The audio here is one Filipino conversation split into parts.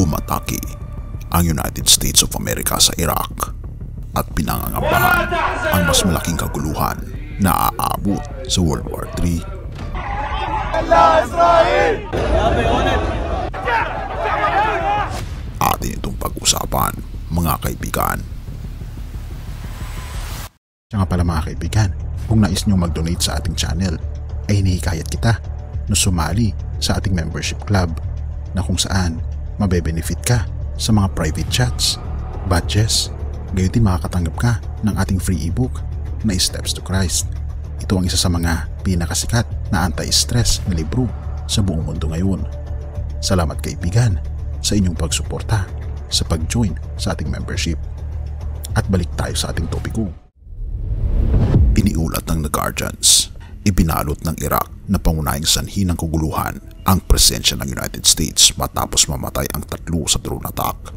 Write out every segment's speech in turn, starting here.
Umatake ang United States of America sa Iraq at pinangangambahan ang mas malaking kaguluhan na aabot sa World War III. Atin itong pag-usapan, mga kaibigan. Siya nga pala mga kaibigan, kung nais nyo mag-donate sa ating channel, ay hinihikayat kita na sumali sa ating membership club na kung saan mabe-benefit ka sa mga private chats, badges, gayon din makakatanggap ka ng ating free ebook na Steps to Christ. Ito ang isa sa mga pinakasikat na anti-stress na libro sa buong mundo ngayon. Salamat kaibigan sa inyong pagsuporta sa pag-join sa ating membership. At balik tayo sa ating topiko. Iniulat ng The Guardians, ibinalot ng Iraq na pangunahing sanhi ng kaguluhan ang presensya ng United States matapos mamatay ang 3 sa drone attack.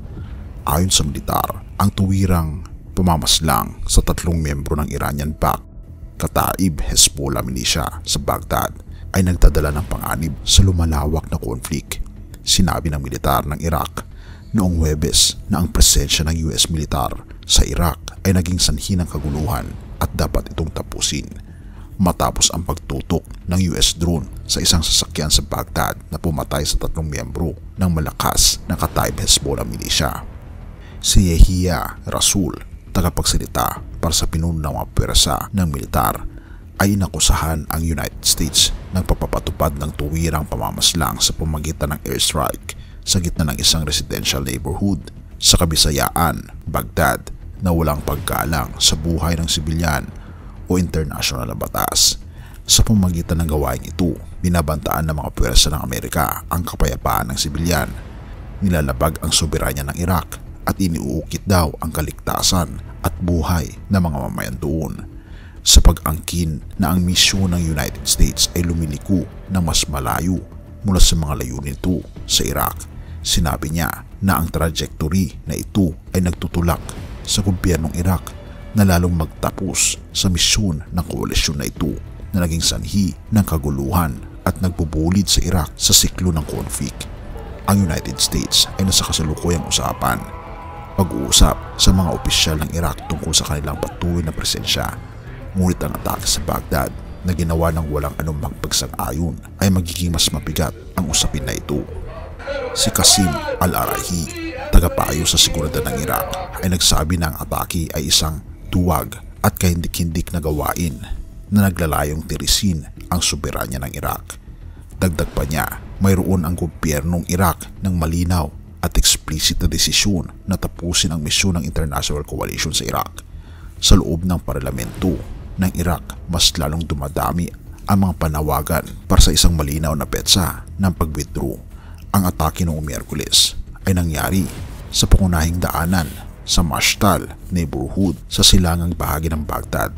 Ayon sa militar, ang tuwirang pamamaslang sa 3 miyembro ng Iranian-backed Kataib Hezbollah militia sa Baghdad ay nagdadala ng panganib sa lumalawak na konflik. Sinabi ng militar ng Iraq noong Huwebes na ang presensya ng US militar sa Iraq ay naging sanhi ng kaguluhan at dapat itong tapusin matapos ang pagtutok ng US drone sa isang sasakyan sa Baghdad na pumatay sa 3 miyembro ng malakas na Kataib Hezbollah militia. Si Yehia Rasul, tagapagsalita para sa pinuno ng mga pwersa ng militar, ay inakusahan ang United States ng pagpapatupad ng tuwirang pamamaslang sa pamamagitan ng airstrike sa gitna ng isang residential neighborhood sa Kabisayaan, Baghdad, na walang paggalang sa buhay ng sibilyan o international na batas. Sa pamamagitan ng gawain ito, binabantaan ng mga pwersa ng Amerika ang kapayapaan ng sibilyan, nilalabag ang soberanya ng Iraq at iniuukit daw ang kaligtasan at buhay ng mga mamayan doon. Sa pag-angkin na ang misyon ng United States ay lumiliko ng mas malayo mula sa mga layunin nito sa Iraq, sinabi niya na ang trajectory na ito ay nagtutulak sa gobyernong Iraq na lalong magtapos sa misyon ng koalisyon na ito na naging sanhi ng kaguluhan at nagbubulid sa Iraq sa siklo ng conflict. Ang United States ay nasa kasalukuyang usapan, pag-uusap sa mga opisyal ng Iraq tungkol sa kanilang patuloy na presensya. Ngunit ang atake sa Baghdad na ginawa ng walang anumang pagsang-ayon ay magiging mas mabigat ang usapin na ito. Si Qasim al-Arahi, tagapayo sa seguridad ng Iraq, ay nagsabi na ang atake ay isang duwag at kahindik-hindik na gawain na naglalayong tirisin ang soberanya ng Iraq. Dagdag pa niya, mayroon ang gobyernong Iraq ng malinaw at explicit na desisyon na tapusin ang misyon ng International Coalition sa Iraq. Sa loob ng parlamento ng Iraq, mas lalong dumadami ang mga panawagan para sa isang malinaw na petsa ng pag-withdraw. Ang atake noong Miyerkules ay nangyari sa pangunahing daanan sa Mashtal neighborhood sa silangang bahagi ng Baghdad.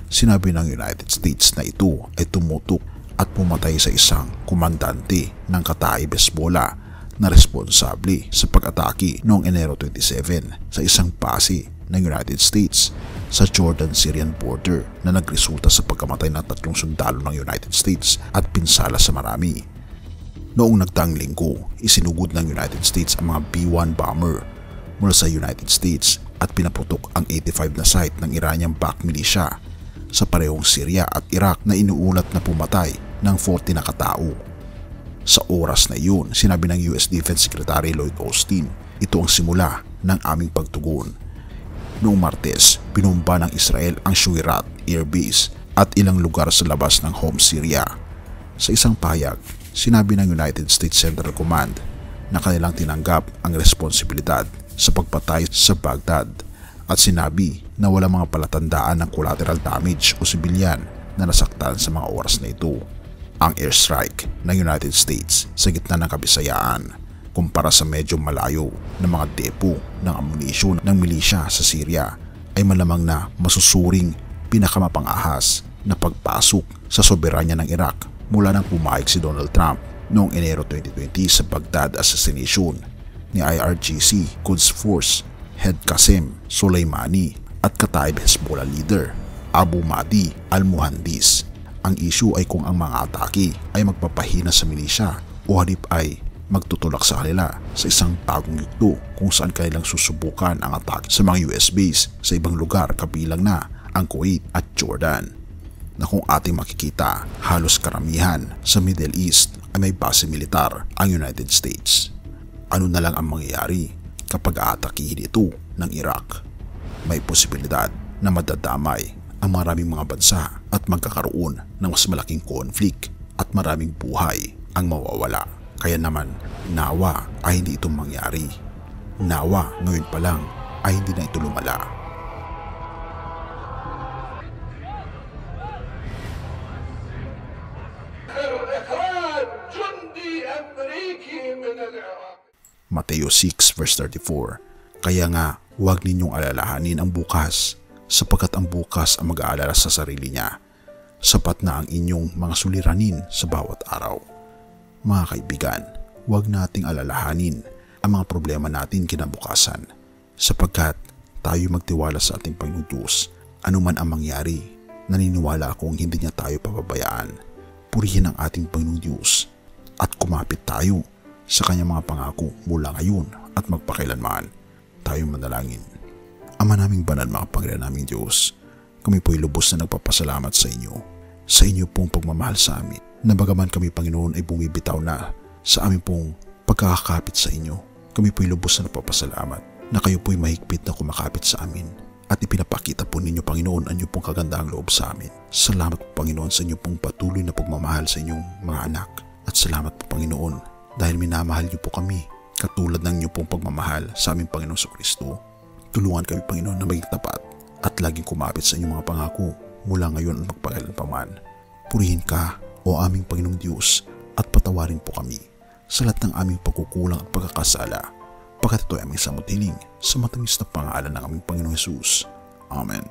Sinabi ng United States na ito ay tumutok at pumatay sa isang komandante ng Kataib Hezbollah na responsable sa pag-atake noong Enero 27 sa isang base ng United States sa Jordan-Syrian border na nagresulta sa pagkamatay ng 3 sundalo ng United States at pinsala sa marami. Noong nagdaang linggo, isinugod ng United States ang mga B-1 bomber mula sa United States at pinaputok ang 85 na site ng Iranian-backed militia sa parehong Syria at Iraq na inuulat na pumatay ng 40 na katao. Sa oras na iyon, sinabi ng US Defense Secretary Lloyd Austin, ito ang simula ng aming pagtugon. Noong Martes, binumba ng Israel ang Shuirat Air Base at ilang lugar sa labas ng Homs, Syria. Sa isang pahayag, sinabi ng United States Central Command na kanilang tinanggap ang responsibilidad sa pagpatay sa Baghdad at sinabi na wala mga palatandaan ng collateral damage o sibilyan na nasaktan sa mga oras na ito. Ang airstrike ng United States sa gitna ng Kabisayaan kumpara sa medyo malayo na mga depo ng ammunisyon ng milisya sa Syria ay malamang na masusuring pinakamapang-ahas na pagpasok sa soberanya ng Iraq mula nang pumayag si Donald Trump noong Enero 2020 sa Baghdad assassination ni IRGC Quds Force Head Qasem Soleimani at Kataib Hezbollah leader Abu Mahdi al-Muhandis. Ang issue ay kung ang mga atake ay magpapahina sa milisya o halip ay magtutulak sa kanila sa isang tagong yugto kung saan kanilang susubukan ang atake sa mga US base sa ibang lugar kabilang na ang Kuwait at Jordan, na kung ating makikita halos karamihan sa Middle East ay may base militar ang United States. Ano na lang ang mangyayari kapag aatakihin ito ng Iraq? May posibilidad na madadamay ang maraming mga bansa at magkakaroon ng mas malaking conflict at maraming buhay ang mawawala. Kaya naman, nawa ay hindi ito mangyari. Nawa ngayon pa lang ay hindi na ito lumala. Mateo 6 verse 34. Kaya nga, huwag ninyong alalahanin ang bukas, sapagkat ang bukas ang mag-aalala sa sarili niya. Sapat na ang inyong mga suliranin sa bawat araw. Mga kaibigan, huwag nating alalahanin ang mga problema natin kinabukasan, sapagkat tayo magtiwala sa ating Panginoon Diyos. Ano man ang mangyari, naniniwala akong hindi niya tayo pababayaan. Purihin ang ating Panginoon Diyos at kumapit tayo sa kanyang mga pangako mula ngayon at magpakailanman. Tayo manalangin. Ama naming banal, mga Panginoon naming Diyos, kami po'y lubos na nagpapasalamat sa inyo pong pagmamahal sa amin, na bagaman kami, Panginoon, ay bumibitaw na sa amin pong pagkakakapit sa inyo. Kami po'y lubos na nagpapasalamat na kayo po'y mahigpit na kumakapit sa amin at ipinapakita po ninyo, Panginoon, ang inyong pong kagandahang loob sa amin. Salamat po, Panginoon, sa inyong pong patuloy na pagmamahal sa inyong mga anak. At salamat po, Panginoon, dahil minamahal niyo po kami katulad ng inyong pong pagmamahal sa aming Panginoon sa Kristo. Tulungan kami, Panginoon, na maging tapat at laging kumapit sa inyong mga pangako mula ngayon at magpakailanman. Purihin ka, o aming Panginoong Diyos, at patawarin po kami sa lahat ng aming pagkukulang at pagkakasala, pagkat ito ay aming samot hiling sa matamis na pangalan ng aming Panginoong Hesus. Amen.